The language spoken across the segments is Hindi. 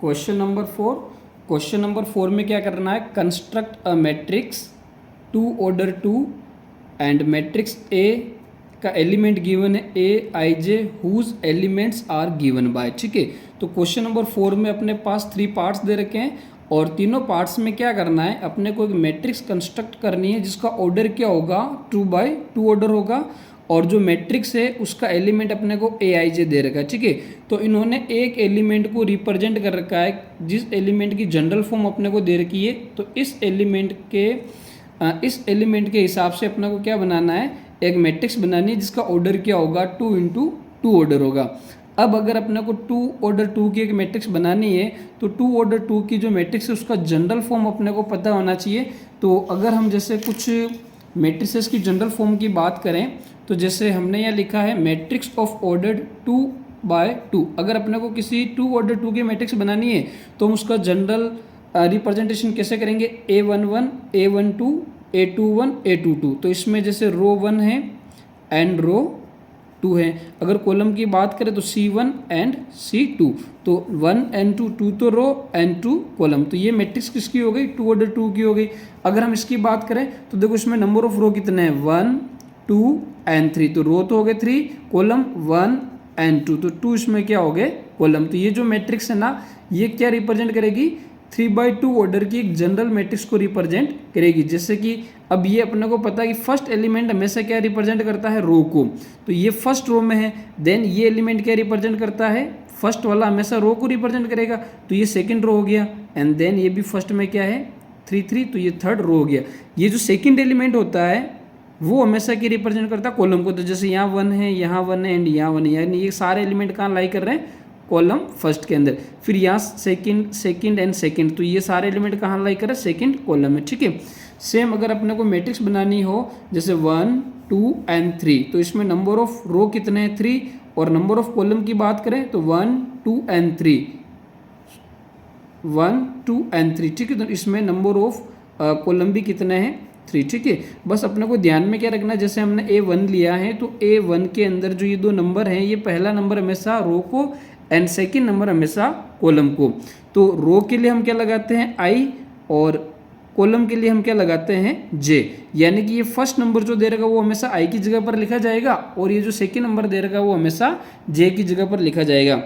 क्वेश्चन नंबर 4 में क्या करना है, construct a matrix 2 order 2 and matrix A का एलिमेंट गिवन है A I J whose elements are given by. ठीक है, तो क्वेश्चन नंबर 4 में अपने पास 3 पार्ट्स दे रखे हैं और तीनों पार्ट्स में क्या करना है, अपने को एक मैट्रिक्स कंस्ट्रक्ट करनी है जिसका ऑर्डर क्या होगा, 2x2 ऑर्डर होगा और जो मैट्रिक्स है उसका एलिमेंट अपने को ए आई जे दे रखा है। ठीक है, तो इन्होंने एक एलिमेंट को रिप्रेजेंट कर रखा है जिस एलिमेंट की जनरल फॉर्म अपने को दे रखी है, तो इस एलिमेंट के हिसाब से अपने को क्या बनाना है, एक मैट्रिक्स बनानी है जिसका ऑर्डर क्या होगा, 2x2 ऑर्डर होगा। अब अगर अपने को 2 ऑर्डर 2 की एक मैट्रिक्स बनानी है तो 2 ऑर्डर 2 की जो मैट्रिक्स है उसका जनरल फॉर्म अपने को पता होना चाहिए। तो अगर हम जैसे कुछ मैट्रिसेस की जनरल फॉर्म की बात करें तो जैसे हमने यहाँ लिखा है मैट्रिक्स ऑफ ऑर्डर 2x2। अगर अपने को किसी 2 ऑर्डर 2 की मैट्रिक्स बनानी है तो हम उसका जनरल रिप्रेजेंटेशन कैसे करेंगे, a11 a12 a21 a22। तो इसमें जैसे रो 1 है एंड रो 2 है। अगर कॉलम की बात करें तो C1 एंड C2, तो 1 एंड 2 तो रो एंड 2 कॉलम। तो ये मैट्रिक्स किसकी हो गई, 2 ऑर्डर 2 की हो गई। अगर हम इसकी बात करें तो देखो इसमें नंबर ऑफ रो कितने हैं, 1 2 एंड 3। तो रो तो हो गए 3, कॉलम 1 एंड 2, तो 2 इसमें क्या हो गए, कॉलम। तो ये जो मैट्रिक्स है ना, ये क्या रिप्रेजेंट करेगी, 3x2 ऑर्डर की एक जनरल मैट्रिक्स को रिप्रेजेंट करेगी। जैसे कि अब ये अपने को पता है कि फर्स्ट एलिमेंट हमेशा क्या रिप्रेजेंट करता है, रो को। तो ये फर्स्ट रो में है, देन ये एलिमेंट क्या रिप्रेजेंट करता है, फर्स्ट वाला हमेशा रो को रिप्रेजेंट करेगा, तो ये सेकंड रो हो गया। एंड देन ये भी फर्स्ट में क्या है 3 3, तो ये थर्ड रो हो गया। ये जो सेकंड एलिमेंट होता है वो हमेशा क्या रिप्रेजेंट करता है, कॉलम को। तो जैसे यहाँ 1 है, यहाँ 1 है एंड यहाँ 1 है, यानी ये सारे एलिमेंट कहाँ लाई कर रहे हैं, कॉलम फर्स्ट के अंदर। फिर यहाँ सेकंड एंड सेकंड, तो ये सारे एलिमेंट कहाँ लाई कर रहे हैं, सेकंड कॉलम में। ठीक है, सेम अगर अपने को मैट्रिक्स बनानी हो जैसे 1 2 एंड 3, तो इसमें नंबर ऑफ रो कितने हैं, 3, और नंबर ऑफ कॉलम की बात करें तो 1 2 एंड 3, 1 2 एंड 3। ठीक है, तो इसमें नंबर ऑफ कॉलम भी कितने हैं, 3। ठीक है, बस अपने को ध्यान में क्या रखना है, जैसे हमने A1 लिया है तो A1 के अंदर जो ये 2 नंबर हैं, ये पहला नंबर हमेशा रो को एंड सेकंड नंबर हमेशा कॉलम को। तो रो के लिए हम क्या लगाते हैं I और कॉलम के लिए हम क्या लगाते हैं J, यानी कि ये फर्स्ट नंबर जो दे रखा वो हमेशा I की जगह पर लिखा जाएगा और ये जो सेकंड नंबर दे रखा वो हमेशा J की जगह पर लिखा जाएगा।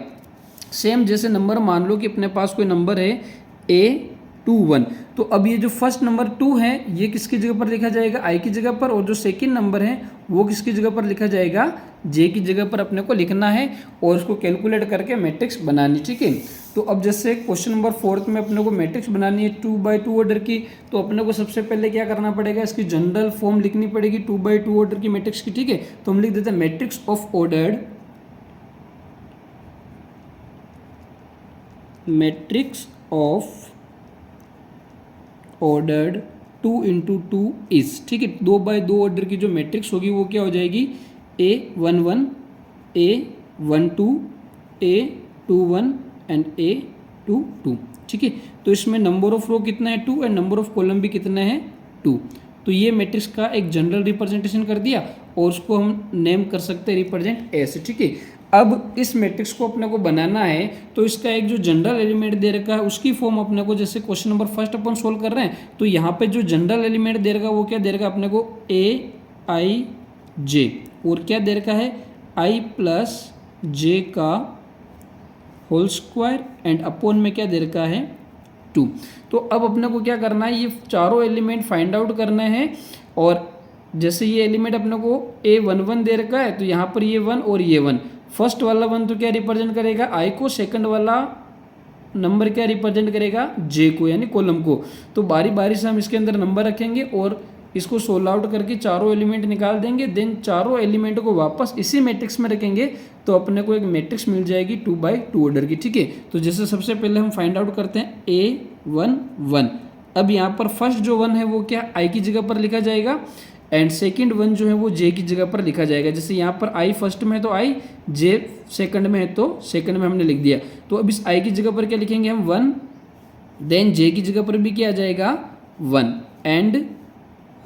सेम जैसे नंबर मान लो कि अपने पास कोई नंबर है A21, तो अब ये जो फर्स्ट नंबर 2 है ये किसकी जगह पर लिखा जाएगा, I की जगह पर, और जो सेकंड नंबर है वो किसकी जगह पर लिखा जाएगा, J की जगह पर अपने को लिखना है और उसको कैलकुलेट करके मैट्रिक्स बनानी। ठीक है, तो अब जैसे क्वेश्चन नंबर 4 में अपने को मैट्रिक्स बनानी है 2x2 ऑर्डर की, तो अपने को सबसे पहले क्या करना पड़ेगा, इसकी जनरल फॉर्म लिखनी पड़ेगी 2x2 ऑर्डर की मैट्रिक्स की। ठीक है, तो हम लिख देते हैं matrix of order, matrix of ordered 2 × 2 is. ठीक है, 2x2 ऑर्डर की जो मैट्रिक्स होगी वो क्या हो जाएगी, A11 A12 A21 and A22। ठीक है, तो इसमें नंबर ऑफ रो कितना है 2 एंड नंबर ऑफ कॉलम भी कितने हैं 2। तो ये मैट्रिक्स का एक जनरल रिप्रेजेंटेशन कर दिया और उसको हम नेम कर सकते हैं रिप्रेजेंट ऐसे। ठीक है, अब इस मैट्रिक्स को अपने को बनाना है तो इसका एक जो जनरल एलिमेंट दे रखा है उसकी फॉर्म अपने को, जैसे क्वेश्चन नंबर फर्स्ट अपन सोल्व कर रहे हैं तो यहाँ पे जो जनरल एलिमेंट दे रखा है वो क्या दे रखा है अपने को, AIJ, और क्या दे रखा है I प्लस J का होल स्क्वायर एंड अपॉन में क्या दे रखा है 2। तो अब अपने को क्या करना है, ये चारों एलिमेंट फाइंड आउट करने हैं। और जैसे ये एलिमेंट अपने को A11 दे रखा है तो यहाँ पर ये 1 और ये 1, फर्स्ट वाला 1 तो क्या रिप्रेजेंट करेगा I को, सेकंड वाला नंबर क्या रिप्रेजेंट करेगा J को, यानी कॉलम को। तो बारी बारी से हम इसके अंदर नंबर रखेंगे और इसको सोल्व आउट करके चारों एलिमेंट निकाल देंगे, देन चारों एलिमेंट को वापस इसी मैट्रिक्स में रखेंगे तो अपने को एक मैट्रिक्स मिल जाएगी 2x2 ऑर्डर की। ठीक है, तो जैसे सबसे पहले हम फाइंड आउट करते हैं A11। अब यहाँ पर फर्स्ट जो 1 है वो क्या I की जगह पर लिखा जाएगा एंड सेकंड 1 जो है वो J की जगह पर लिखा जाएगा। जैसे यहाँ पर I फर्स्ट में है तो I, J सेकंड में है तो सेकंड में हमने लिख दिया। तो अब इस I की जगह पर क्या लिखेंगे हम 1, देन J की जगह पर भी क्या आ जाएगा 1 एंड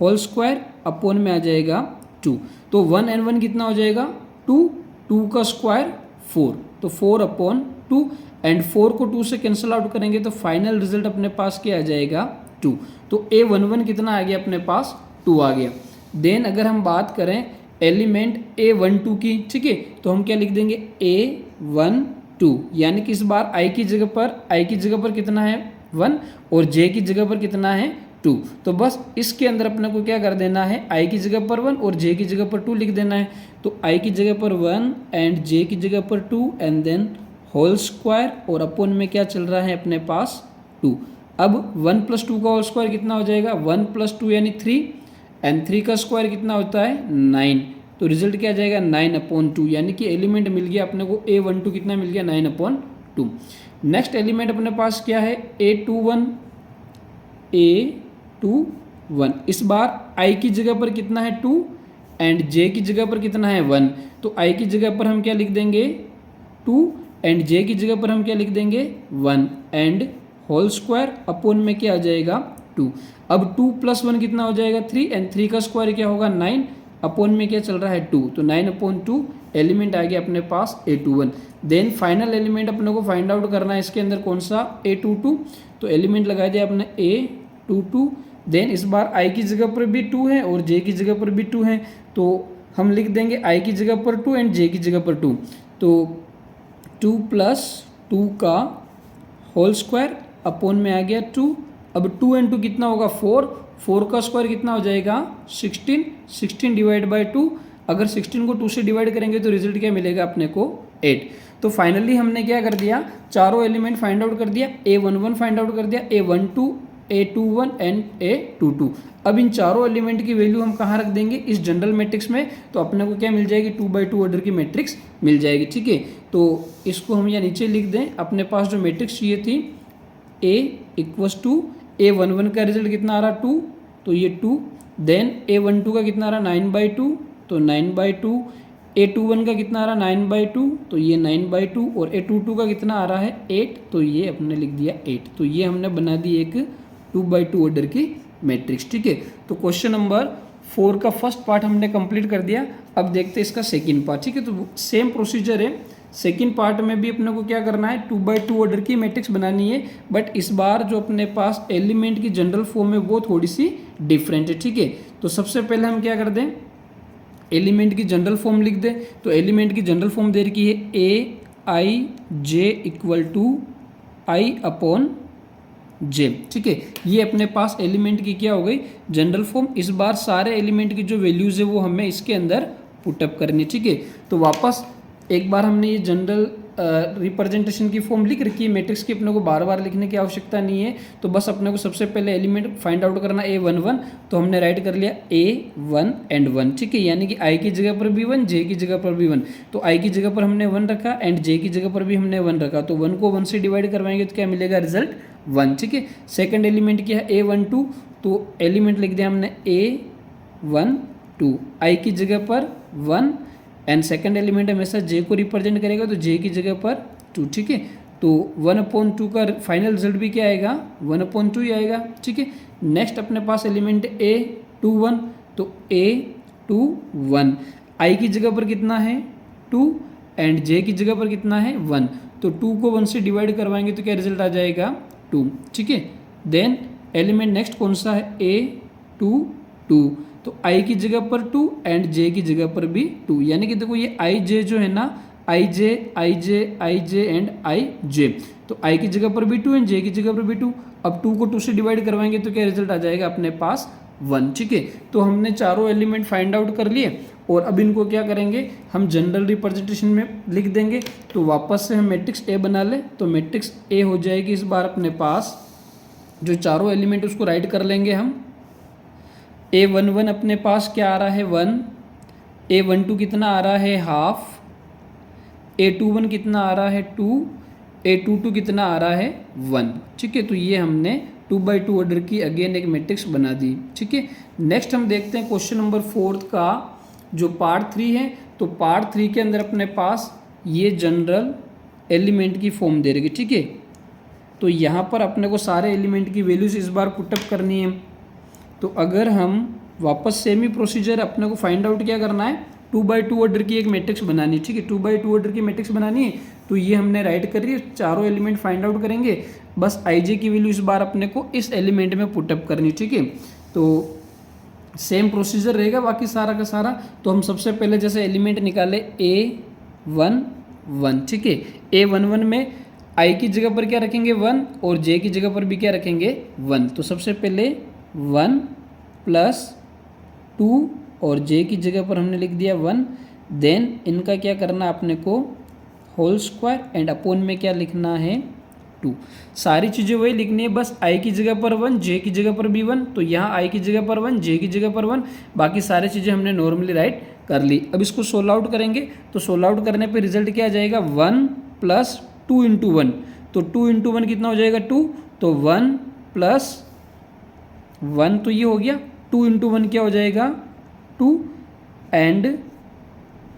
होल स्क्वायर अपॉन में आ जाएगा 2। तो 1 एंड 1 कितना हो जाएगा 2, 2 का स्क्वायर 4, तो 4/2 एंड 4 को 2 से कैंसिल आउट करेंगे तो फाइनल रिजल्ट अपने पास क्या आ जाएगा 2। तो A11 कितना आ गया अपने पास 2 आ गया। देन अगर हम बात करें एलिमेंट A12 की, ठीक है, तो हम क्या लिख देंगे A12, यानी कि इस बार i की जगह पर कितना है 1 और j की जगह पर कितना है 2। तो बस इसके अंदर अपने को क्या कर देना है, i की जगह पर 1 और j की जगह पर 2 लिख देना है। तो i की जगह पर 1 एंड j की जगह पर 2 एंड देन होल स्क्वायर और अपन में क्या चल रहा है अपने पास 2। अब 1 + 2 का होल स्क्वायर कितना हो जाएगा 1 + 2 यानी 3 एंड 3 का स्क्वायर कितना होता है 9। तो रिजल्ट क्या आ जाएगा 9/2, यानी कि एलिमेंट मिल गया अपने को A12 कितना मिल गया 9/2। नेक्स्ट एलिमेंट अपने पास क्या है A21। इस बार i की जगह पर कितना है 2 एंड j की जगह पर कितना है 1। तो i की जगह पर हम क्या लिख देंगे 2 एंड j की जगह पर हम क्या लिख देंगे 1 एंड होल स्क्वायर अपन में क्या आ जाएगा 2। अब 2 + 1 कितना हो जाएगा 3 एंड 3 का स्क्वायर क्या होगा 9 अपन में क्या चल रहा है 2। तो 9/2 एलिमेंट आ गया अपने पास A21। देन फाइनल एलिमेंट अपने को फाइंड आउट करना है इसके अंदर कौन सा A22। तो एलिमेंट लगा दिया अपने A22। देन इस बार i की जगह पर भी 2 है और j की जगह पर भी 2 है, तो हम लिख देंगे i की जगह पर 2 एंड j की जगह पर 2। तो 2 + 2 का होल स्क्वायर अपन में आ गया 2। अब 2 एंड 2 कितना होगा 4 का स्क्वायर कितना हो जाएगा 16 डिवाइड बाय 2। अगर 16 को 2 से डिवाइड करेंगे तो रिजल्ट क्या मिलेगा अपने को 8। तो फाइनली हमने क्या कर दिया, चारों एलिमेंट फाइंड आउट कर दिया, A11 फाइंड आउट कर दिया, A12, A21 एंड A22। अब इन चारों एलिमेंट की वैल्यू हम कहाँ रख देंगे इस जनरल मैट्रिक्स में, तो अपने को क्या मिल जाएगी 2x2 ऑर्डर की मैट्रिक्स मिल जाएगी, ठीक है। तो इसको हम यहाँ नीचे लिख दें, अपने पास जो मैट्रिक्स चाहिए थी A = A11 का रिजल्ट कितना आ रहा 2, तो ये 2। देन A12 का कितना आ रहा 9/2, तो 9/2। A21 का कितना आ रहा 9/2, तो ये 9/2 और A22 का कितना आ रहा है 8, तो ये अपने लिख दिया 8। तो ये हमने बना दी एक 2x2 ऑर्डर की मैट्रिक्स, ठीक है। तो क्वेश्चन नंबर 4 का फर्स्ट पार्ट हमने कंप्लीट कर दिया। अब देखते हैं इसका सेकंड पार्ट, ठीक है। तो सेम प्रोसीजर है, सेकंड पार्ट में भी अपने को क्या करना है 2x2 ऑर्डर की मैट्रिक्स बनानी है, बट इस बार जो अपने पास एलिमेंट की जनरल फॉर्म है वो थोड़ी सी डिफरेंट है, ठीक है। तो सबसे पहले हम क्या कर दें, एलिमेंट की जनरल फॉर्म लिख दें। तो एलिमेंट की जनरल फॉर्म दे रखी है Aij = I/j, ठीक है। ये अपने पास एलिमेंट की क्या हो गई जनरल फॉर्म। इस बार सारे एलिमेंट की जो वैल्यूज़ है वो हमें इसके अंदर पुटअप करनी है, ठीक है। तो वापस एक बार हमने ये जनरल रिप्रेजेंटेशन की फॉर्म लिख रखी है मैट्रिक्स की, अपने को बार बार लिखने की आवश्यकता नहीं है। तो बस अपने को सबसे पहले एलिमेंट फाइंड आउट करना A11, तो हमने राइट कर लिया A1 एंड 1, ठीक है। यानी कि i की जगह पर भी 1, j की जगह पर भी 1। तो i की जगह पर हमने 1 रखा एंड j की जगह पर भी हमने 1 रखा, तो 1 को 1 से डिवाइड करवाएंगे तो क्या मिलेगा रिजल्ट 1, ठीक है। सेकेंड एलिमेंट क्या है A12, तो एलिमेंट लिख दिया हमने A12, i की जगह पर 1 एंड सेकेंड एलिमेंट हमेशा j को रिप्रेजेंट करेगा, तो j की जगह पर 2, ठीक है। तो 1/2 का फाइनल रिजल्ट भी क्या आएगा 1/2 ही आएगा, ठीक है। नेक्स्ट अपने पास एलिमेंट A21, तो A21 i की जगह पर कितना है 2 एंड j की जगह पर कितना है 1, तो 2 को 1 से डिवाइड करवाएंगे तो क्या रिजल्ट आ जाएगा 2, ठीक है। देन एलिमेंट नेक्स्ट कौन सा है A22, तो i की जगह पर 2 एंड j की जगह पर भी 2, यानी कि देखो ये ij जो है ना ij एंड ij, तो i की जगह पर भी 2 एंड j की जगह पर भी 2। अब 2 को 2 से डिवाइड करवाएंगे तो क्या रिजल्ट आ जाएगा अपने पास 1, ठीक है। तो हमने चारों एलिमेंट फाइंड आउट कर लिए और अब इनको क्या करेंगे हम जनरल रिप्रेजेंटेशन में लिख देंगे। तो वापस से हम मैट्रिक्स A बना ले, तो मैट्रिक्स A हो जाएगी इस बार अपने पास जो चारों एलिमेंट उसको राइट कर लेंगे हम। A11 अपने पास क्या आ रहा है 1, A12 कितना आ रहा है हाफ, A21 कितना आ रहा है 2, A22 कितना आ रहा है 1, ठीक है। तो ये हमने 2x2 ऑर्डर की अगेन एक मैट्रिक्स बना दी, ठीक है। नेक्स्ट हम देखते हैं क्वेश्चन नंबर 4 का जो पार्ट 3 है। तो पार्ट 3 के अंदर अपने पास ये जनरल एलिमेंट की फॉर्म दे रही है, ठीक है। तो यहाँ पर अपने को सारे एलिमेंट की वैल्यूज इस बार पुटअप करनी है। तो अगर हम वापस सेम ही प्रोसीजर अपने को फाइंड आउट क्या करना है 2x2 ऑर्डर की एक मैट्रिक्स बनानी है, ठीक है, 2x2 ऑर्डर की मैट्रिक्स बनानी है। तो ये हमने राइट कर रही है, चारों एलिमेंट फाइंड आउट करेंगे, बस आई की वैल्यू इस बार अपने को इस एलिमेंट में पुटअप करनी, ठीक है। तो सेम प्रोसीजर रहेगा बाकी सारा का सारा। तो हम सबसे पहले जैसे एलिमेंट निकाले A11, ठीक है, A11 में आई की जगह पर क्या रखेंगे 1 और जे की जगह पर भी क्या रखेंगे 1। तो सबसे पहले 1 + 2 और जे की जगह पर हमने लिख दिया 1। देन इनका क्या करना अपने को होल स्क्वायर एंड अपोन में क्या लिखना है 2। सारी चीज़ें वही लिखनी है, बस आई की जगह पर 1, जे की जगह पर भी 1। तो यहाँ आई की जगह पर 1, जे की जगह पर 1, बाकी सारी चीज़ें हमने नॉर्मली राइट कर ली। अब इसको सोल्व आउट करेंगे, तो सोल्व आउट करने पे रिजल्ट क्या आ जाएगा 1 + 2 × 1। तो 2 × 1 कितना हो जाएगा 2, तो 1 + 1 तो ये हो गया, 2 × 1 क्या हो जाएगा 2 एंड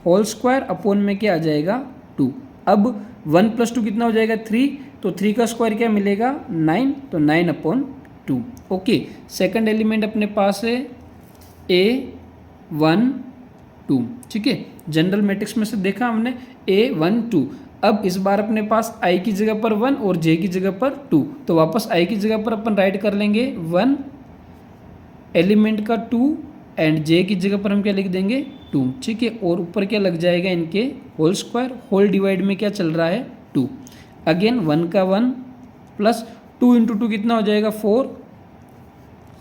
होल स्क्वायर अपोन में क्या आ जाएगा 2। अब 1 + 2 कितना हो जाएगा 3, तो 3 का स्क्वायर क्या मिलेगा 9, तो 9/2। ओके, सेकंड एलिमेंट अपने पास है A12, ठीक है, जनरल मैट्रिक्स में से देखा हमने A12। अब इस बार अपने पास आई की जगह पर 1 और जे की जगह पर 2, तो वापस आई की जगह पर अपन राइट कर लेंगे 1 एलिमेंट का 2 एंड जे की जगह पर हम क्या लिख देंगे 2, ठीक है, और ऊपर क्या लग जाएगा इनके होल स्क्वायर, होल डिवाइड में क्या चल रहा है 2। अगेन 1 का 1 + 2 × 2 कितना हो जाएगा 4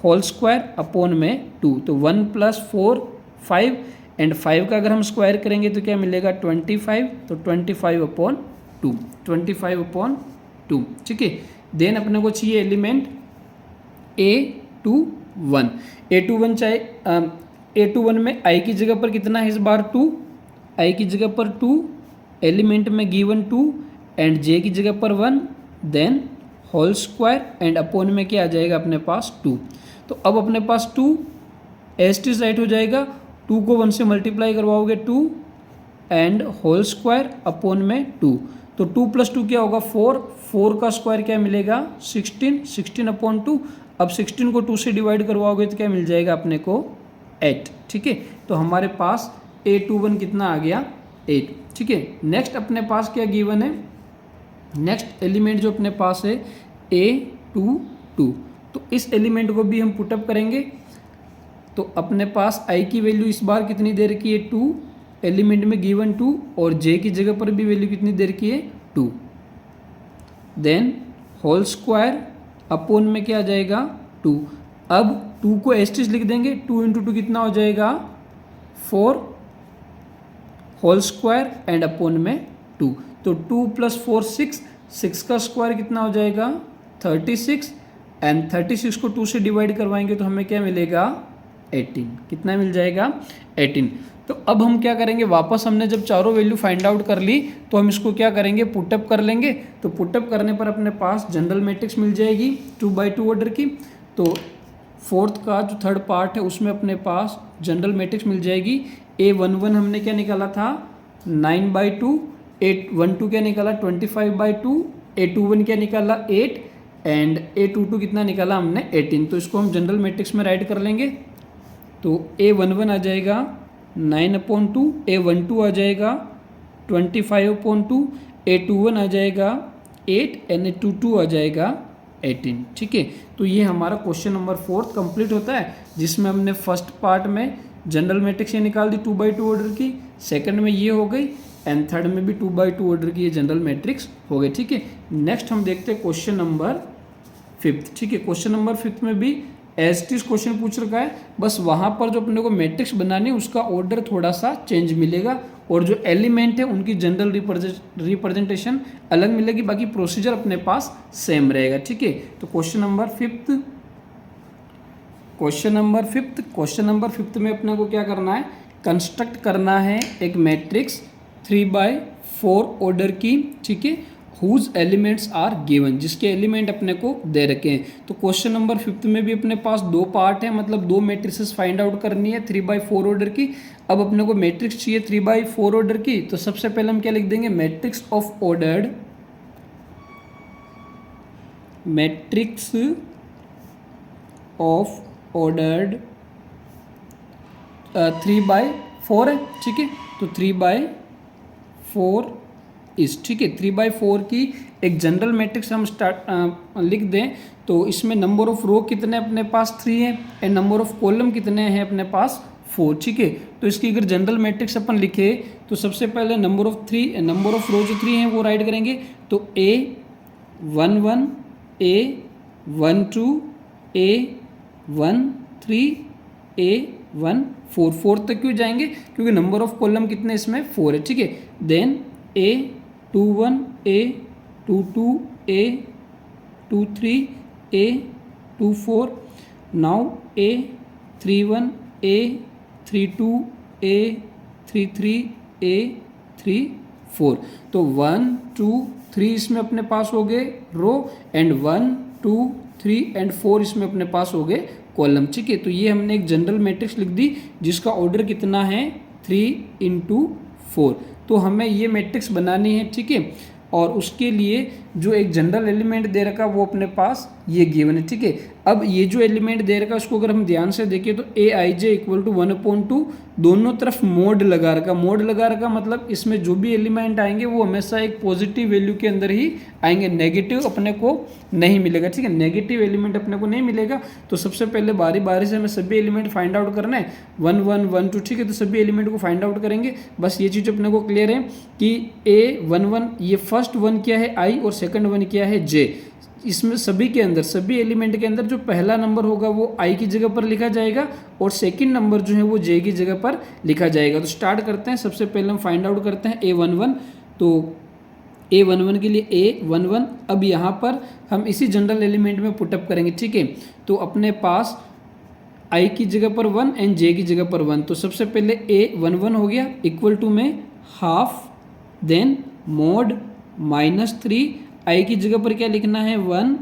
होल स्क्वायर अपोन में 2। तो 1 + 4 5 एंड 5 का अगर हम स्क्वायर करेंगे तो क्या मिलेगा 25, तो 25/2, 25/2, ठीक है। देन अपने को चाहिए एलिमेंट A21। A21 चाहे A21 में आई की जगह पर कितना है इस बार 2, आई की जगह पर 2, एलिमेंट में गिवन 2 एंड जे की जगह पर 1, then whole square and upon में क्या आ जाएगा अपने पास 2। तो अब अपने पास 2 एस टी राइट हो जाएगा, 2 को 1 से मल्टीप्लाई करवाओगे 2 एंड होल स्क्वायर अपोन में 2। तो 2 + 2 क्या होगा 4, 4 का स्क्वायर क्या मिलेगा 16, 16/2। अब 16 को 2 से डिवाइड करवाओगे तो क्या मिल जाएगा अपने को 8, ठीक है। तो हमारे पास A21 कितना आ गया 8, ठीक है। नेक्स्ट अपने पास क्या गिवन है, नेक्स्ट एलिमेंट जो अपने पास है A22। तो इस एलिमेंट को भी हम पुटअप करेंगे। तो अपने पास आई की वैल्यू इस बार कितनी दे रखी है 2, एलिमेंट में गिवन 2 और जे की जगह पर भी वैल्यू कितनी दे रखी है 2। देन होल स्क्वायर अपोन में क्या आ जाएगा 2। अब 2 को एस्टिस लिख देंगे, 2 × 2 कितना हो जाएगा 4 होल स्क्वायर एंड अपोन में 2। तो 2 + 4 6, 6 का स्क्वायर कितना हो जाएगा 36 एंड 36 को 2 से डिवाइड करवाएंगे तो हमें क्या मिलेगा 18, कितना मिल जाएगा 18। तो अब हम क्या करेंगे, वापस हमने जब चारों वैल्यू फाइंड आउट कर ली तो हम इसको क्या करेंगे पुटअप कर लेंगे। तो पुटअप करने पर अपने पास जनरल मैट्रिक्स मिल जाएगी 2x2 ऑर्डर की। तो फोर्थ का जो थर्ड पार्ट है उसमें अपने पास जनरल मैट्रिक्स मिल जाएगी। A11 हमने क्या निकाला था 9/2, A12 क्या निकाला 25/2, A21 क्या निकाला 8 एंड A22 कितना निकाला हमने 18। तो इसको हम जनरल मैट्रिक्स में राइट कर लेंगे। तो A11 आ जाएगा 9/2, A12 आ जाएगा 25/2, A21 आ जाएगा 8 एंड A22 आ जाएगा 18, ठीक है। तो ये हमारा क्वेश्चन नंबर 4 कंप्लीट होता है, जिसमें हमने फर्स्ट पार्ट में जनरल मैट्रिक्स ये निकाल दी 2x2 ऑर्डर की, सेकंड में ये हो गई एंड थर्ड में भी 2x2 ऑर्डर की ये जनरल मैट्रिक्स हो गई, ठीक है। नेक्स्ट हम देखते हैं क्वेश्चन नंबर 5, ठीक है। क्वेश्चन नंबर 5 में भी एज टीज क्वेश्चन पूछ रखा है, बस वहाँ पर जो अपने को मैट्रिक्स बनानी है उसका ऑर्डर थोड़ा सा चेंज मिलेगा और जो एलिमेंट है उनकी जनरल रिप्रेजेंटेशन अलग मिलेगी, बाकी प्रोसीजर अपने पास सेम रहेगा, ठीक है। तो क्वेश्चन नंबर 5 में अपने को क्या करना है, कंस्ट्रक्ट करना है एक मैट्रिक्स 3/4 ऑर्डर की, ठीक है, हुज एलिमेंट्स आर गिवन, जिसके एलिमेंट अपने को दे रखे हैं। तो क्वेश्चन नंबर 5 में भी अपने पास 2 पार्ट है, मतलब 2 मैट्रिसेस फाइंड आउट करनी है 3/4 ऑर्डर की। अब अपने को मैट्रिक्स चाहिए 3/4 ऑर्डर की, तो सबसे पहले हम क्या लिख देंगे मैट्रिक्स ऑफ ऑर्डर्ड 3/4 4 है, ठीक है। तो 3/4 इस, ठीक है। 3/4 की एक जनरल मैट्रिक्स हम लिख दें तो इसमें नंबर ऑफ रो कितने अपने पास 3 है एंड नंबर ऑफ कॉलम कितने हैं अपने पास 4, ठीक है। तो इसकी अगर जनरल मैट्रिक्स अपन लिखे तो सबसे पहले नंबर ऑफ रो जो 3 हैं वो राइट करेंगे। तो A11 A12 A13 A14 4 तक क्यों जाएंगे, क्योंकि नंबर ऑफ कॉलम कितने इसमें 4 है, ठीक है। Then A21 A22 A23 A24 now A31 A32 A33 A34। तो 1 2 3 इसमें अपने पास हो गए रो एंड 1 2 3 एंड 4 इसमें अपने पास हो गए कॉलम, ठीक है। तो ये हमने एक जनरल मैट्रिक्स लिख दी जिसका ऑर्डर कितना है 3/4। तो हमें ये मैट्रिक्स बनानी है, ठीक है। और उसके लिए जो एक जनरल एलिमेंट दे रखा वो अपने पास ये गिवन है, ठीक है। अब ये जो एलिमेंट दे रखा उसको अगर हम ध्यान से देखें तो Aij = 1/2 दोनों तरफ मोड लगा रखा मतलब इसमें जो भी एलिमेंट आएंगे वो हमेशा एक पॉजिटिव वैल्यू के अंदर ही आएंगे, नेगेटिव अपने को नहीं मिलेगा, ठीक है। नेगेटिव एलिमेंट अपने को नहीं मिलेगा। तो सबसे पहले बारी बारी से हमें सभी एलिमेंट फाइंड आउट करना है 1 1 1 2, ठीक है। तो सभी एलिमेंट को फाइंड आउट करेंगे। बस ये चीज़ अपने को क्लियर है कि A11 ये फर्स्ट वन क्या है I और सेकंड वन क्या है J। इसमें सभी के अंदर सभी एलिमेंट के अंदर जो पहला नंबर होगा वो I की जगह पर लिखा जाएगा और सेकंड नंबर जो है वो J की जगह पर लिखा जाएगा। तो स्टार्ट करते हैं। सबसे पहले हम फाइंड आउट करते हैं A11। तो A11 के लिए A11 अब यहाँ पर हम इसी जनरल एलिमेंट में पुटअप करेंगे, ठीक है। तो अपने पास I की जगह पर 1 एंड J की जगह पर 1। तो सबसे पहले A11 हो गया इक्वल टू में हाफ, देन मोड -3 I की जगह पर क्या लिखना है 1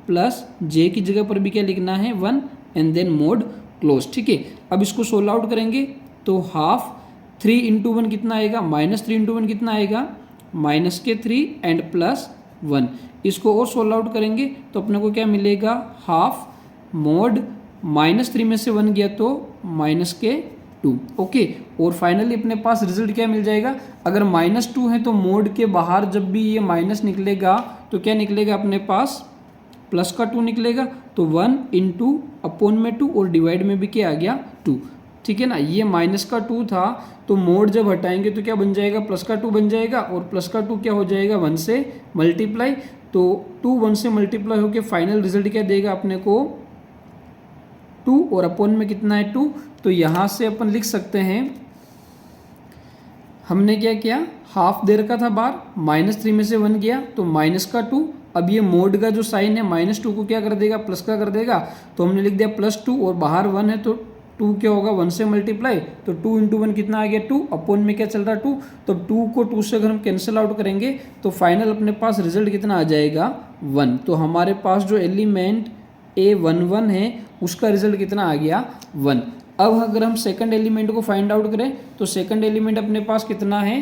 प्लस J की जगह पर भी क्या लिखना है 1 एंड देन मोड क्लोज, ठीक है। अब इसको सोल्व आउट करेंगे तो हाफ 3 × 1 कितना आएगा -3 × 1 कितना आएगा -3 एंड +1। इसको और सोल्व आउट करेंगे तो अपने को क्या मिलेगा हाफ मोड -3 में से 1 गया तो -2, ओके। और फाइनली अपने पास रिजल्ट क्या मिल जाएगा, अगर -2 है तो मोड के बाहर जब भी ये माइनस निकलेगा तो क्या निकलेगा अपने पास +2 निकलेगा। तो 1 × 2 और डिवाइड में भी क्या आ गया 2, ठीक है ना। ये -2 था तो मोड जब हटाएंगे तो क्या बन जाएगा +2 बन जाएगा और +2 क्या हो जाएगा 1 से मल्टीप्लाई। तो 2 1 से मल्टीप्लाई होकर फाइनल रिजल्ट क्या देगा अपने को 2 और अपॉन में कितना है 2। तो यहाँ से अपन लिख सकते हैं हमने क्या किया हाफ दे रखा था बार -3 में से 1 गया तो -2। अब ये मोड का जो साइन है -2 को क्या कर देगा प्लस का कर देगा। तो हमने लिख दिया +2 और बाहर 1 है तो 2 क्या होगा 1 से मल्टीप्लाई। तो 2 × 1 कितना आ गया 2, अपॉन में क्या चल रहा 2। तो 2 को 2 से अगर हम कैंसिल आउट करेंगे तो फाइनल अपने पास रिजल्ट कितना आ जाएगा 1। तो हमारे पास जो एलिमेंट A11 है उसका रिजल्ट कितना आ गया 1। अब अगर हम सेकंड एलिमेंट को फाइंड आउट करें तो सेकंड एलिमेंट अपने पास कितना है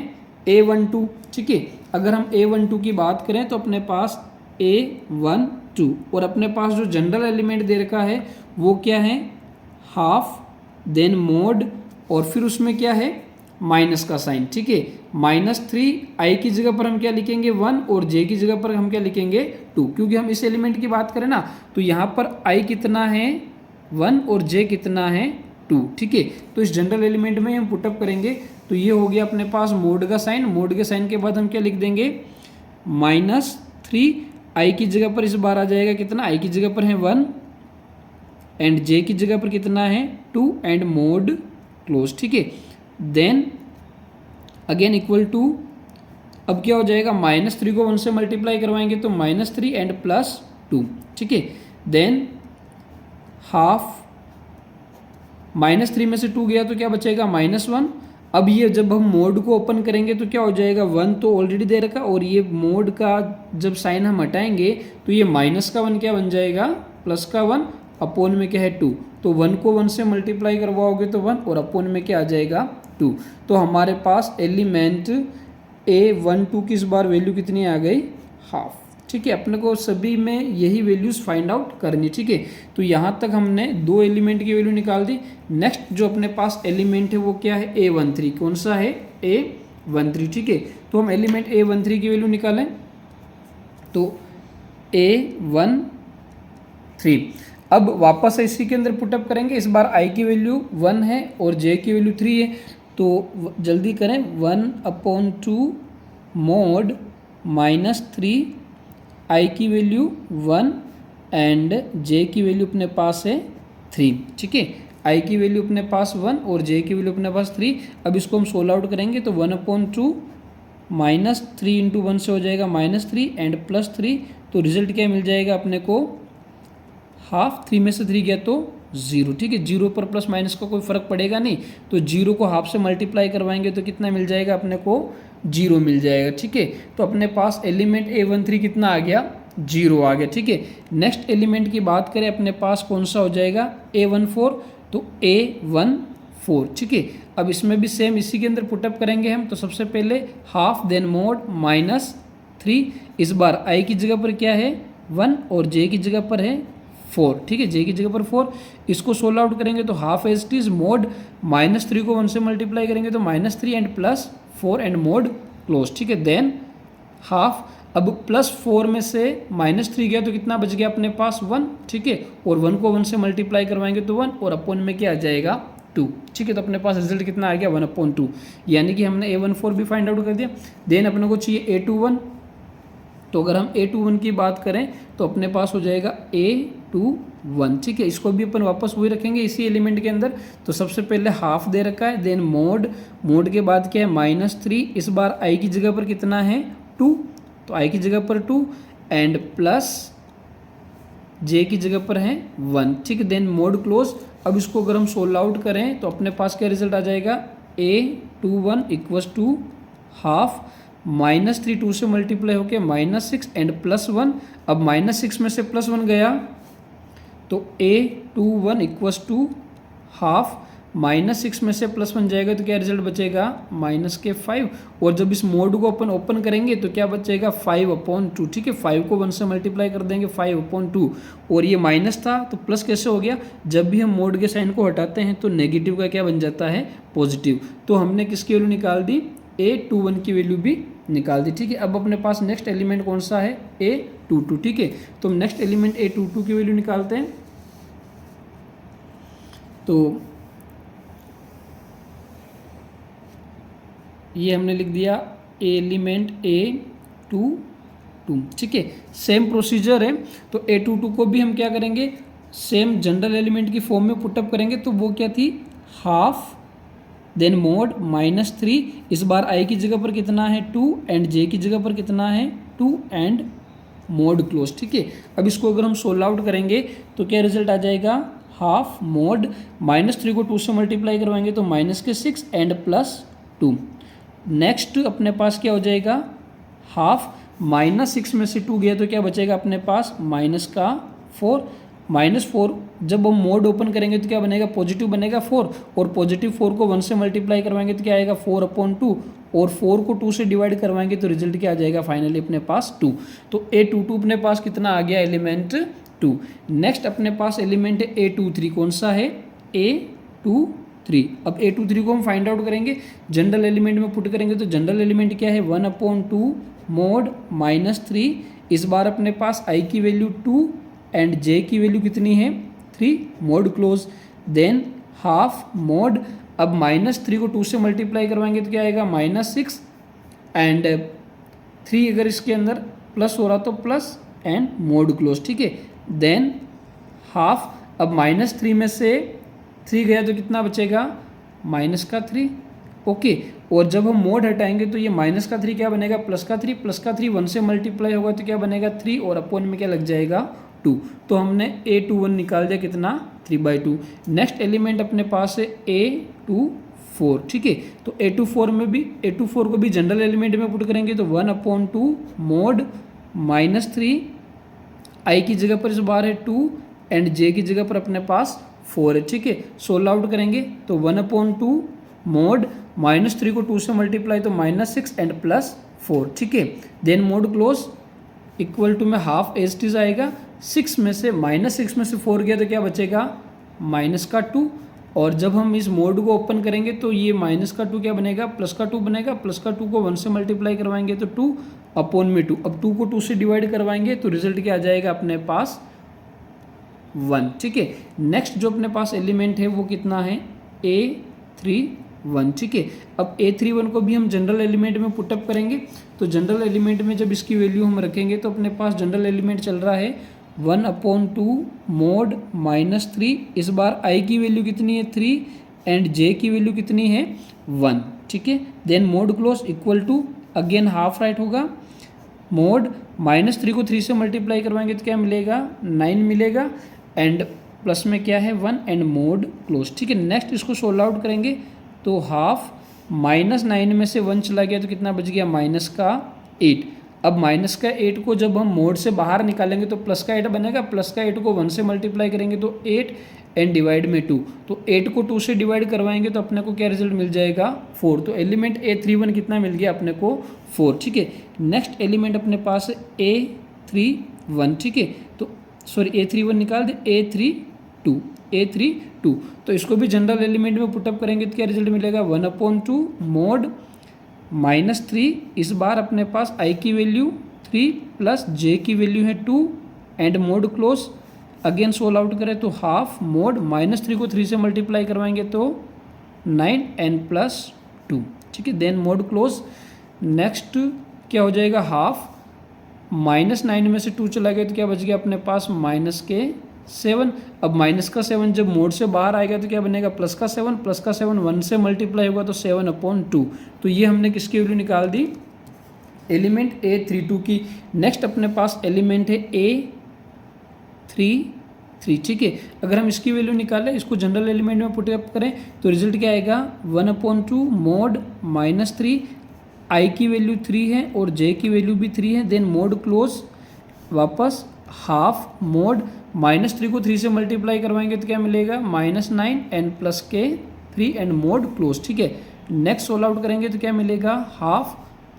A12, ठीक है। अगर हम A12 की बात करें तो अपने पास A12 और अपने पास जो जनरल एलिमेंट दे रखा है वो क्या है हाफ, देन मोड और फिर उसमें क्या है माइनस का साइन, ठीक है। -3 I की जगह पर हम क्या लिखेंगे 1 और J की जगह पर हम क्या लिखेंगे 2, क्योंकि हम इस एलिमेंट की बात करें ना तो यहाँ पर I कितना है 1 और J कितना है 2, ठीक है। तो इस जनरल एलिमेंट में हम पुटअप करेंगे तो ये हो गया अपने पास मोड का साइन। मोड के साइन के बाद हम क्या लिख देंगे -3 I की जगह पर इस बार आ जाएगा कितना I की जगह पर है 1 एंड J की जगह पर कितना है 2 एंड मोड क्लोज, ठीक है। देन अगेन इक्वल टू अब क्या हो जाएगा -3 को 1 से मल्टीप्लाई करवाएंगे तो -3 एंड +2, ठीक है। देन हाफ -3 में से 2 गया तो क्या बचेगा -1। अब ये जब हम मोड को ओपन करेंगे तो क्या हो जाएगा 1 तो ऑलरेडी दे रखा और ये मोड का जब साइन हम हटाएंगे तो ये -1 क्या बन जाएगा +1 अपॉन में क्या है 2। तो 1 को 1 से मल्टीप्लाई करवाओगे तो 1 और अपॉन में क्या आ जाएगा 2। तो हमारे पास एलिमेंट A12 की इस बार वैल्यू कितनी आ गई हाफ। ठीक है, अपने को सभी में यही वैल्यूज़ फाइंड आउट करनी। ठीक है, तो यहाँ तक हमने 2 एलिमेंट की वैल्यू निकाल दी। नेक्स्ट जो अपने पास एलिमेंट है वो क्या है, A13। कौन सा है, A13। ठीक है, तो हम एलिमेंट A13 की वैल्यू निकालें तो A13। अब वापस से इसी के अंदर पुटअप करेंगे। इस बार I की वैल्यू 1 है और J की वैल्यू 3 है, तो जल्दी करें। 1/2 mod -3, I की वैल्यू 1 एंड J की वैल्यू अपने पास है 3। ठीक है, I की वैल्यू अपने पास 1 और J की वैल्यू अपने पास 3। अब इसको हम सोल्व आउट करेंगे तो 1/2 -3 इंटू 1 से हो जाएगा -3 एंड +3। तो रिजल्ट क्या मिल जाएगा अपने को, हाफ। 3 में से 3 गया तो 0। ठीक है, 0 पर प्लस माइनस का कोई फर्क पड़ेगा नहीं, तो 0 को हाफ से मल्टीप्लाई करवाएंगे तो कितना मिल जाएगा अपने को, 0 मिल जाएगा। ठीक है, तो अपने पास एलिमेंट A13 कितना आ गया, 0 आ गया। ठीक है, नेक्स्ट एलिमेंट की बात करें अपने पास कौन सा हो जाएगा, A14। तो A14। ठीक है, अब इसमें भी सेम इसी के अंदर पुटअप करेंगे हम। तो सबसे पहले हाफ देन मोड -3। इस बार I की जगह पर क्या है, 1 और J की जगह पर है 4। ठीक है, J की जगह पर 4। इसको सोल्व आउट करेंगे तो half as it is mod -3 को 1 से मल्टीप्लाई करेंगे तो -3 एंड +4 एंड मोड क्लोज। ठीक है, देन हाफ। अब +4 में से -3 गया तो कितना बच गया अपने पास, 1। ठीक है, और 1 को 1 से मल्टीप्लाई करवाएंगे तो 1 और अपॉन में क्या आ जाएगा, 2। ठीक है, तो अपने पास रिजल्ट कितना आ गया, 1/2। यानी कि हमने A14 भी फाइंड आउट कर दिया। देन अपने को चाहिए A21। तो अगर हम A21 की बात करें तो अपने पास हो जाएगा A21। ठीक है, इसको भी अपन वापस वही रखेंगे इसी एलिमेंट के अंदर। तो सबसे पहले हाफ दे रखा है, देन मोड के बाद क्या है, -3। इस बार I की जगह पर कितना है, 2। तो I की जगह पर 2 एंड प्लस J की जगह पर है 1। ठीक है, देन मोड क्लोज। अब इसको अगर हम सोल्व आउट करें तो अपने पास क्या रिजल्ट आ जाएगा, A21 = हाफ -3 2 से मल्टीप्लाई होके -6 एंड +1। अब -6 में से +1 गया तो A21 = हाफ -6 में से +1 जाएगा तो क्या रिजल्ट बचेगा, -5। और जब इस मोड को अपन ओपन करेंगे तो क्या बचेगा, 5/2। ठीक है, 5 को 1 से मल्टीप्लाई कर देंगे, 5/2। और ये माइनस था तो प्लस कैसे हो गया, जब भी हम मोड के साइन को हटाते हैं तो नेगेटिव का क्या बन जाता है, पॉजिटिव। तो हमने किसकी वैल्यू निकाल दी, A21 की वैल्यू भी निकाल दी। ठीक है, अब अपने पास नेक्स्ट एलिमेंट कौन सा है, A22। ठीक है, तो हम नेक्स्ट एलिमेंट A22 की वैल्यू निकालते हैं। तो ये हमने लिख दिया एलिमेंट A22। ठीक है, सेम प्रोसीजर है। तो A22 को भी हम क्या करेंगे, सेम जनरल एलिमेंट की फॉर्म में पुटअप करेंगे। तो वो क्या थी, हाफ देन मोड -3। इस बार I की जगह पर कितना है, 2 एंड J की जगह पर कितना है, 2 एंड मोड क्लोज। ठीक है, अब इसको अगर हम सोल्व आउट करेंगे तो क्या रिजल्ट आ जाएगा, हाफ मोड -3 को 2 से मल्टीप्लाई करवाएंगे तो -6 एंड +2। नेक्स्ट अपने पास क्या हो जाएगा, हाफ -6 में से 2 गया तो क्या बचेगा अपने पास, -4। -4 जब हम मोड ओपन करेंगे तो क्या बनेगा, पॉजिटिव बनेगा 4। और पॉजिटिव 4 को 1 से मल्टीप्लाई करवाएंगे तो क्या आएगा, 4/2। और 4 को 2 से डिवाइड करवाएंगे तो रिजल्ट क्या आ जाएगा, फाइनली अपने पास 2। तो A22 अपने पास कितना आ गया, एलिमेंट 2। नेक्स्ट अपने पास एलिमेंट है A23। कौन सा है, A23। अब A23 को हम फाइंड आउट करेंगे, जनरल एलिमेंट में पुट करेंगे। तो जनरल एलिमेंट क्या है, 1/2 मोड -3। इस बार अपने पास I की वैल्यू 2 एंड J की वैल्यू कितनी है, 3, mode close. Than half mode, अब -3 को 2 से मल्टीप्लाई करवाएंगे तो क्या आएगा, -6 एंड 3 अगर इसके अंदर प्लस हो रहा तो प्लस एंड मोड क्लोज। ठीक है, देन हाफ, अब -3 में से 3 गया तो कितना बचेगा, -3। ओके, और जब हम मोड हटाएंगे तो ये -3 क्या बनेगा, +3 1 से मल्टीप्लाई होगा तो क्या बनेगा, 3 और अपॉन में क्या लग जाएगा, 2। तो हमने A21 निकाल दिया कितना, 3/2। नेक्स्ट एलिमेंट अपने पास है A24। ठीक है, तो A24 को भी जनरल एलिमेंट में पुट करेंगे तो 1/2 मोड -3। I की जगह पर इस बार है 2 एंड J की जगह पर अपने पास 4 है। ठीक है, सोल्व आउट करेंगे तो 1/2 मोड -3 को 2 से मल्टीप्लाई तो -6 एंड +4। ठीक है, then mod close. Equal to में हाफ एज इट इज आएगा, 6 में से -6 में से 4 गया तो क्या बचेगा -2। और जब हम इस मोड को ओपन करेंगे तो ये -2 क्या बनेगा +2 बनेगा, +2 को 1 से मल्टीप्लाई करवाएंगे तो 2/2। अब 2 को 2 से डिवाइड करवाएंगे तो रिजल्ट क्या आ जाएगा अपने पास 1। ठीक है, नेक्स्ट जो अपने पास एलिमेंट है वो कितना है A31। ठीक है, अब A31 को भी हम जनरल एलिमेंट में पुटअप करेंगे। तो जनरल एलिमेंट में जब इसकी वैल्यू हम रखेंगे तो अपने पास जनरल एलिमेंट चल रहा है 1/2 mod -3। इस बार i की वैल्यू कितनी है 3 एंड j की वैल्यू कितनी है 1। ठीक है, then mod close equal to again half right होगा, मोड -3 को 3 से मल्टीप्लाई करवाएंगे तो क्या मिलेगा 9 मिलेगा, एंड प्लस में क्या है 1 एंड मोड क्लोज। ठीक है, नेक्स्ट इसको सोल्व आउट करेंगे तो हाफ -9 में से 1 चला गया तो कितना बच गया -8। अब -8 को जब हम मोड से बाहर निकालेंगे तो +8 बनेगा, +8 को 1 से मल्टीप्लाई करेंगे तो 8 एंड डिवाइड में 2। तो 8 को 2 से डिवाइड करवाएंगे तो अपने को क्या रिजल्ट मिल जाएगा 4। तो एलिमेंट A31 कितना मिल गया अपने को 4। ठीक है, नेक्स्ट एलिमेंट अपने पास है A31। ठीक है, तो सॉरी A31 निकाल दे, A32। तो इसको भी जनरल एलिमेंट में पुटअप करेंगे तो क्या रिजल्ट मिलेगा 1/2 mod -3। इस बार अपने पास i की वैल्यू 3 प्लस j की वैल्यू है 2 and mode close again solve out करें तो हाफ मोड -3 को 3 से मल्टीप्लाई करवाएंगे तो 9 एंड +2। ठीक है, देन मोड क्लोज नेक्स्ट क्या हो जाएगा हाफ -9 में से 2 चला गया तो क्या बच गया अपने पास -7। अब -7 जब मोड से बाहर आएगा तो क्या बनेगा +7 1 से मल्टीप्लाई होगा तो 7/2। तो ये हमने किसकी वैल्यू निकाल दी एलिमेंट A32 की। नेक्स्ट अपने पास एलिमेंट है A33। ठीक है, अगर हम इसकी वैल्यू निकालें, इसको जनरल एलिमेंट में पुट अप करें तो रिजल्ट क्या आएगा 1/2 mod -3। i की वैल्यू 3 है और j की वैल्यू भी 3 है, देन मोड क्लोज वापस हाफ मोड -3 को 3 से मल्टीप्लाई करवाएंगे तो क्या मिलेगा -9 एंड +3 एंड मोड क्लोज। ठीक है, नेक्स्ट सोल्व आउट करेंगे तो क्या मिलेगा हाफ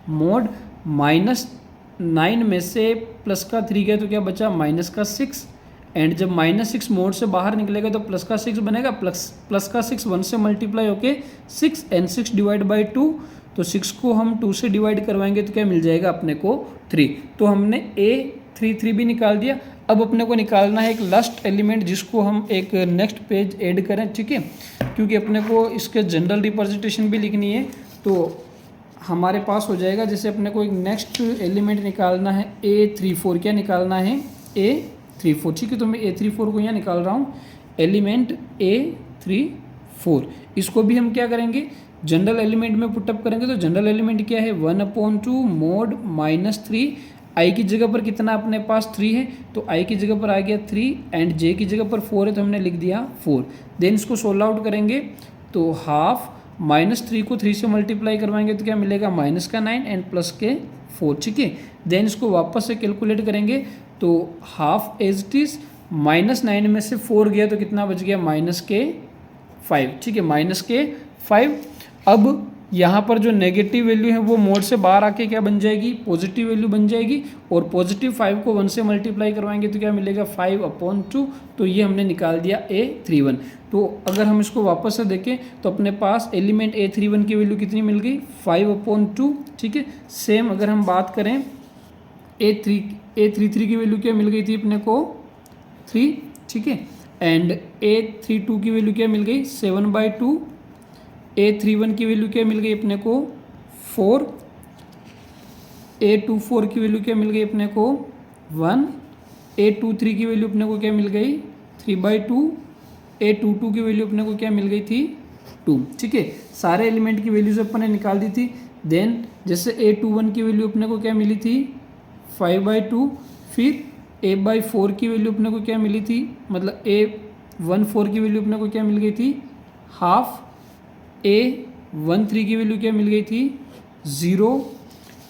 मोड -9 में से +3 गया तो क्या बचा -6 एंड जब -6 मोड से बाहर निकलेगा तो +6 बनेगा, +6 1 से मल्टीप्लाई होके 6 एंड 6 डिवाइड बाई 2। तो 6 को हम 2 से डिवाइड करवाएंगे तो क्या मिल जाएगा अपने को 3। तो हमने A33 भी निकाल दिया। अब अपने को निकालना है एक लास्ट एलिमेंट जिसको हम एक नेक्स्ट पेज ऐड करें। ठीक है, क्योंकि अपने को इसके जनरल रिप्रेजेंटेशन भी लिखनी है तो हमारे पास हो जाएगा। जैसे अपने को एक नेक्स्ट एलिमेंट निकालना है A34। क्या निकालना है A34। ठीक है, तो मैं A34 को यहाँ निकाल रहा हूँ एलिमेंट A34। इसको भी हम क्या करेंगे जनरल एलिमेंट में पुटअप करेंगे। तो जनरल एलिमेंट क्या है 1/2 mod -3। i की जगह पर कितना अपने पास 3 है तो i की जगह पर आ गया 3 एंड j की जगह पर 4 है तो हमने लिख दिया 4। देन इसको सोल्व आउट करेंगे तो हाफ -3 को 3 से मल्टीप्लाई करवाएंगे तो क्या मिलेगा -9 एंड +4। ठीक है, देन इसको वापस से कैलकुलेट करेंगे तो हाफ एज इट इज -9 में से 4 गया तो कितना बच गया -5। ठीक है, -5। अब यहाँ पर जो नेगेटिव वैल्यू है वो मोड से बाहर आके क्या बन जाएगी पॉजिटिव वैल्यू बन जाएगी, और +5 को 1 से मल्टीप्लाई करवाएंगे तो क्या मिलेगा 5/2। तो ये हमने निकाल दिया A31। तो अगर हम इसको वापस से देखें तो अपने पास एलिमेंट A31 की वैल्यू कितनी मिल गई 5/2। ठीक है, सेम अगर हम बात करें A33 की वैल्यू क्या मिल गई थी अपने को 3। ठीक है, एंड A32 की वैल्यू क्या मिल गई 7/2। A31 की वैल्यू क्या मिल गई अपने को 4। A24 की वैल्यू क्या मिल गई अपने को 1। A23 की वैल्यू अपने को क्या मिल गई 3/2। A22 की वैल्यू अपने को क्या मिल गई थी 2। ठीक है, सारे एलिमेंट की वैल्यूज अपन ने निकाल दी थी। देन जैसे A21 की वैल्यू अपने को क्या मिली थी 5/2। फिर A/4 की वैल्यू अपने को क्या मिली थी, मतलब A14 की वैल्यू अपने को क्या मिल गई थी हाफ। A13 की वैल्यू क्या मिल गई थी 0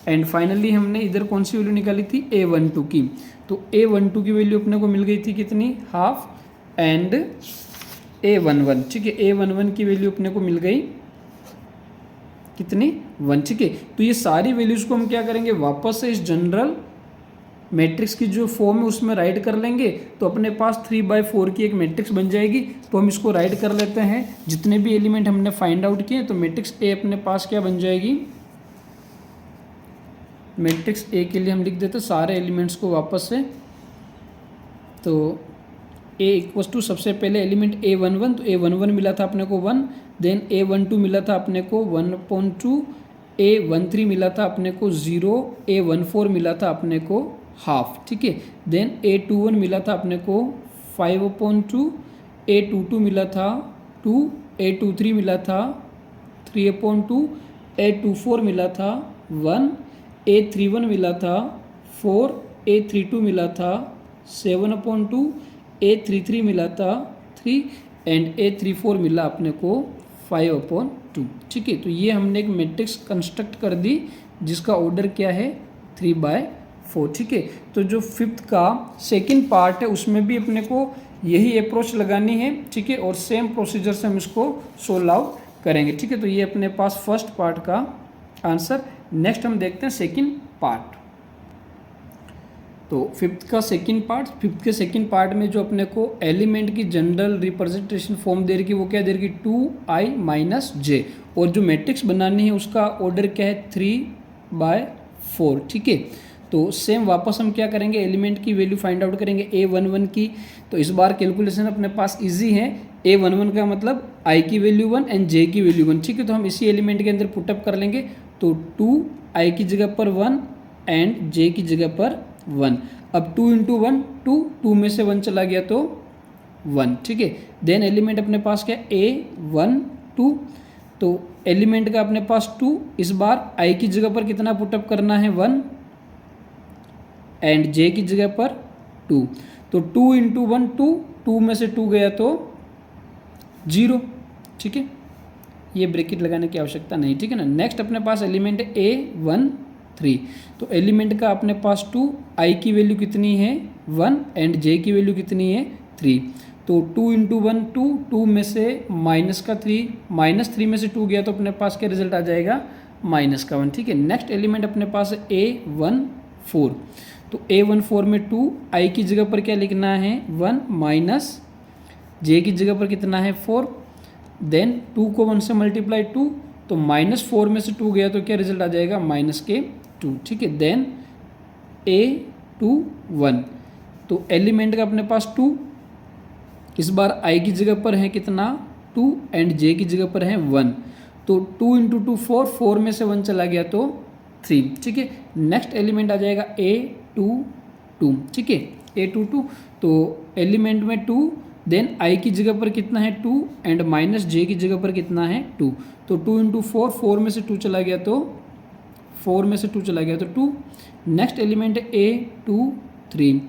एंड फाइनली हमने इधर कौन सी वैल्यू निकाली थी A12 की। तो A12 की वैल्यू अपने को मिल गई थी कितनी हाफ एंड A11। ठीक है, A11 की वैल्यू अपने को मिल गई कितनी 1। ठीक है, तो ये सारी वैल्यूज़ को हम क्या करेंगे वापस से इस जनरल मैट्रिक्स की जो फॉर्म है उसमें राइट कर लेंगे तो अपने पास 3/4 की एक मैट्रिक्स बन जाएगी। तो हम इसको राइट कर लेते हैं, जितने भी एलिमेंट हमने फाइंड आउट किए। तो मैट्रिक्स ए अपने पास क्या बन जाएगी, मैट्रिक्स ए के लिए हम लिख देते सारे एलिमेंट्स को वापस से। तो ए इक्वल्स टू सबसे पहले एलिमेंट A11, तो A11 मिला था अपने को 1, देन A12 मिला था अपने को 1/2, A13 मिला था अपने को 0, A14 मिला था अपने को हाफ, ठीक है। देन A21 मिला था अपने को 5/2, A22 मिला था 2, A23 मिला था 3/2, A24 मिला था 1, A31 मिला था 4, A32 मिला था 7/2, A33 मिला था 3 एंड A34 मिला अपने को 5/2, ठीक है। तो ये हमने एक मैट्रिक्स कंस्ट्रक्ट कर दी जिसका ऑर्डर क्या है 3/4, ठीक है। तो जो फिफ्थ का सेकंड पार्ट है उसमें भी अपने को यही अप्रोच लगानी है, ठीक है, और सेम प्रोसीजर से हम इसको सोल्व आउट करेंगे, ठीक है। तो ये अपने पास फर्स्ट पार्ट का आंसर। नेक्स्ट हम देखते हैं सेकंड पार्ट। तो फिफ्थ के सेकंड पार्ट में जो अपने को एलिमेंट की जनरल रिप्रेजेंटेशन फॉर्म दे रही वो क्या दे रही 2i - j, और जो मैट्रिक्स बनानी है उसका ऑर्डर क्या है 3/4, ठीक है। तो सेम वापस हम क्या करेंगे, एलिमेंट की वैल्यू फाइंड आउट करेंगे A11 की। तो इस बार कैलकुलेशन अपने पास इजी है। A11 का मतलब i की वैल्यू 1 एंड j की वैल्यू 1, ठीक है। तो हम इसी एलिमेंट के अंदर पुटअप कर लेंगे। तो 2i की जगह पर 1 एंड j की जगह पर 1। अब 2 × 1 2 में से 1 चला गया तो 1, ठीक है। देन एलिमेंट अपने पास क्या A12, तो एलिमेंट का अपने पास 2, इस बार i की जगह पर कितना पुटअप करना है 1 एंड j की जगह पर 2। तो 2 × 1 2 में से 2 गया तो 0, ठीक है। ये ब्रैकेट लगाने की आवश्यकता नहीं, ठीक है ना। नेक्स्ट अपने पास एलिमेंट है A13, तो एलिमेंट का अपने पास 2, i की वैल्यू कितनी है 1 एंड j की वैल्यू कितनी है 3। तो 2 × 1 2 में से -3 में से 2 गया तो अपने पास क्या रिजल्ट आ जाएगा -1, ठीक है। नेक्स्ट एलिमेंट अपने पास है A14, तो A14 में 2 i की जगह पर क्या लिखना है 1 माइनस j की जगह पर कितना है 4। देन 2 को 1 से मल्टीप्लाई 2, तो -4 में से 2 गया तो क्या रिजल्ट आ जाएगा -2, ठीक है। देन A21, तो एलिमेंट का अपने पास 2, इस बार i की जगह पर है कितना 2 एंड j की जगह पर है 1। तो 2 × 2 4 में से 1 चला गया तो 3, ठीक है। नेक्स्ट एलिमेंट आ जाएगा A22, ठीक है, A22। तो एलिमेंट में 2, देन i की जगह पर कितना है 2 एंड -j की जगह पर कितना है 2। तो 2 × 4 में से 2 चला गया तो 2। नेक्स्ट एलिमेंट है A23,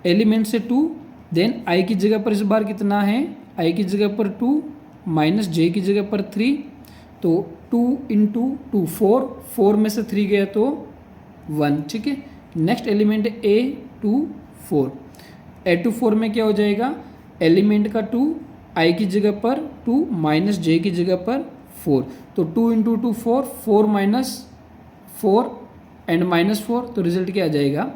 एलिमेंट से 2, देन i की जगह पर इस बार कितना है i की जगह पर 2 -j की जगह पर 3। तो 2 × 2 4 में से 3 गया तो 1, ठीक है। नेक्स्ट एलिमेंट है A24 में क्या हो जाएगा, एलिमेंट का 2, i की जगह पर 2 -j की जगह पर 4। तो 2 × 2 4 4 एंड -4, तो रिजल्ट क्या आ जाएगा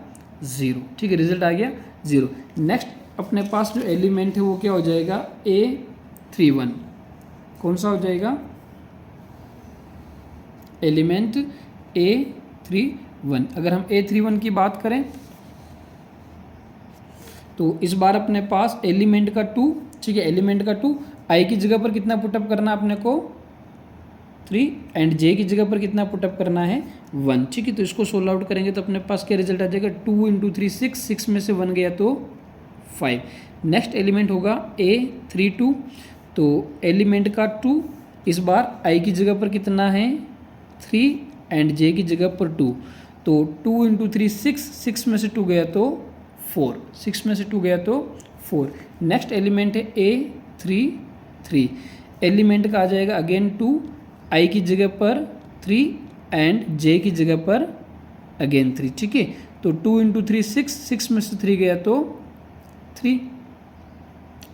0, ठीक है। रिजल्ट आ गया 0। नेक्स्ट अपने पास जो एलिमेंट है वो क्या हो जाएगा A31, कौन सा हो जाएगा एलिमेंट A31। अगर हम A31 की बात करें तो इस बार अपने पास एलिमेंट का 2, ठीक है, एलिमेंट का 2, i की जगह पर कितना पुटअप करना अपने को 3 एंड j की जगह पर कितना पुटअप करना है 1, ठीक है। तो इसको सोल्व आउट करेंगे तो अपने पास क्या रिजल्ट आ जाएगा 2 × 3 6 में से 1 गया तो 5। नेक्स्ट एलिमेंट होगा A32, तो एलिमेंट का 2, इस बार i की जगह पर कितना है 3 एंड j की जगह पर 2। तो 2 × 3 6 में से 2 गया तो 4, 6 में से 2 गया तो 4। नेक्स्ट एलिमेंट है A33, एलिमेंट का आ जाएगा अगेन 2, i की जगह पर 3 एंड j की जगह पर अगेन 3, ठीक है। तो 2 × 3 6 में से 3 गया तो 3,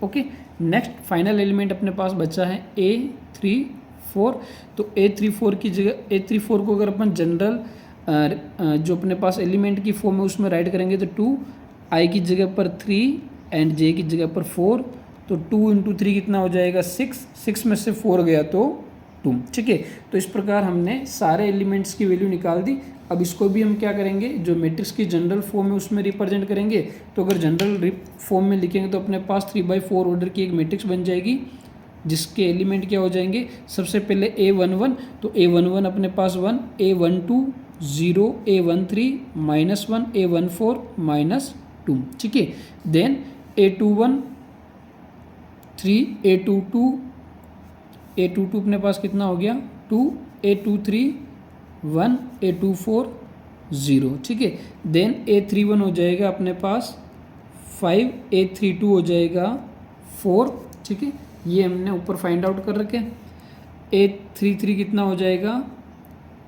ओके। नेक्स्ट फाइनल एलिमेंट अपने पास बचा है A34, तो A34 की जगह A34 को अगर अपन जनरल जो अपने पास एलिमेंट की फॉर्म है उसमें राइट करेंगे तो 2, आई की जगह पर 3 एंड जे की जगह पर 4, तो 2 इंटू 3 कितना हो जाएगा 6, 6 में से 4 गया तो 2। ठीक है, तो इस प्रकार हमने सारे एलिमेंट्स की वैल्यू निकाल दी। अब इसको भी हम क्या करेंगे, जो मैट्रिक्स की जनरल फॉर्म है उसमें रिप्रेजेंट करेंगे। तो अगर जनरल फॉर्म में लिखेंगे तो अपने पास 3/4 ऑर्डर की एक मैट्रिक्स बन जाएगी, जिसके एलिमेंट क्या हो जाएंगे, सबसे पहले A11, तो A11 अपने पास 1, A12 0, A13 -1, A14 -2। ठीक है, देन A21 3, A22 अपने पास कितना हो गया 2, A23 1, A24 0। ठीक है, देन A31 हो जाएगा अपने पास 5, A32 हो जाएगा 4। ठीक है, ये हमने ऊपर फाइंड आउट कर रखे। A33 कितना हो जाएगा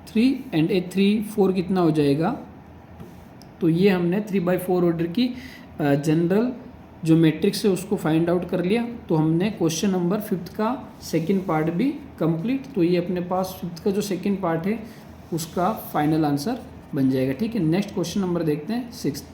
3 एंड A34 कितना हो जाएगा। तो ये हमने 3/4 ऑर्डर की जनरल जो मैट्रिक्स है उसको फाइंड आउट कर लिया। तो हमने क्वेश्चन नंबर 5 का सेकंड पार्ट भी कंप्लीट। तो ये अपने पास 5 का जो सेकंड पार्ट है उसका फाइनल आंसर बन जाएगा। ठीक है, नेक्स्ट क्वेश्चन नंबर देखते हैं 6।